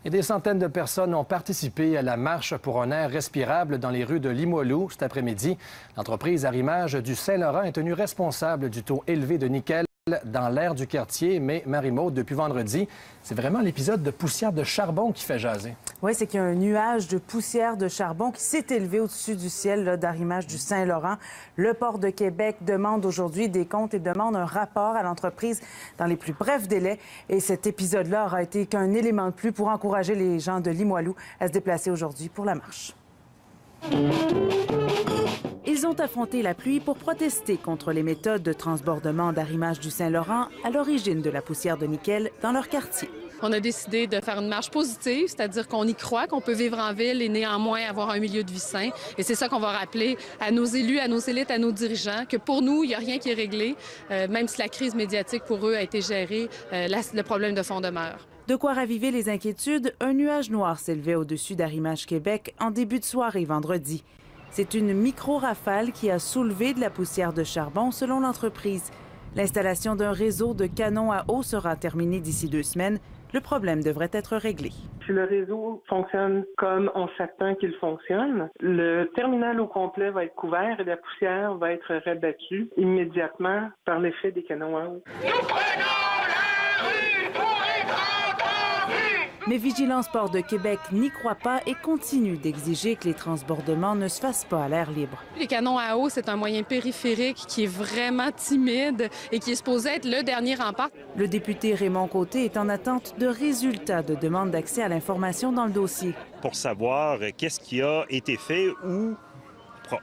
Et des centaines de personnes ont participé à la marche pour un air respirable dans les rues de Limoilou cet après-midi. L'entreprise Arrimage du Saint-Laurent est tenue responsable du taux élevé de nickel dans l'air du quartier. Mais Marie-Maude, depuis vendredi, c'est vraiment l'épisode de poussière de charbon qui fait jaser. Oui, c'est qu'il y a un nuage de poussière de charbon qui s'est élevé au-dessus du ciel d'Arrimage du Saint-Laurent. Le Port de Québec demande aujourd'hui des comptes et demande un rapport à l'entreprise dans les plus brefs délais. Et cet épisode-là aura été qu'un élément de plus pour encourager les gens de Limoilou à se déplacer aujourd'hui pour la marche. Ils ont affronté la pluie pour protester contre les méthodes de transbordement d'Arrimage du Saint-Laurent à l'origine de la poussière de nickel dans leur quartier. On a décidé de faire une marche positive, c'est-à-dire qu'on y croit, qu'on peut vivre en ville et néanmoins avoir un milieu de vie sain. Et c'est ça qu'on va rappeler à nos élus, à nos élites, à nos dirigeants, que pour nous, il n'y a rien qui est réglé, même si la crise médiatique pour eux a été gérée, le problème de fond demeure. De quoi raviver les inquiétudes, un nuage noir s'élevait au-dessus d'Arrimage Québec en début de soirée vendredi. C'est une micro-rafale qui a soulevé de la poussière de charbon, selon l'entreprise. L'installation d'un réseau de canons à eau sera terminée d'ici 2 semaines. Le problème devrait être réglé. Si le réseau fonctionne comme on s'attend qu'il fonctionne, le terminal au complet va être couvert et la poussière va être rabattue immédiatement par l'effet des canons à eau. Nous prenons la rue pour être entendus! Mais Vigilance Port de Québec n'y croit pas et continue d'exiger que les transbordements ne se fassent pas à l'air libre. Les canons à eau, c'est un moyen périphérique qui est vraiment timide et qui est supposé être le dernier rempart. Le député Raymond Côté est en attente de résultats de demande d'accès à l'information dans le dossier. Pour savoir qu'est-ce qui a été fait ou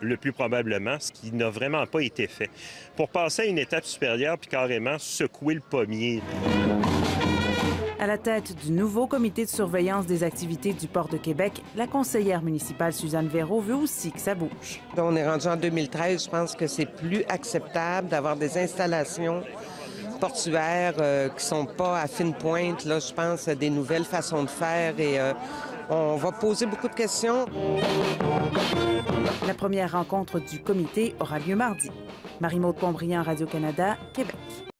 le plus probablement, ce qui n'a vraiment pas été fait. Pour passer à une étape supérieure puis carrément secouer le pommier. À la tête du nouveau comité de surveillance des activités du Port de Québec, la conseillère municipale Suzanne Véraud veut aussi que ça bouge. On est rendu en 2013, je pense que c'est plus acceptable d'avoir des installations portuaires qui sont pas à fine pointe. Là, je pense à des nouvelles façons de faire et on va poser beaucoup de questions. La première rencontre du comité aura lieu mardi. Marie-Maude Pombriand, Radio-Canada, Québec.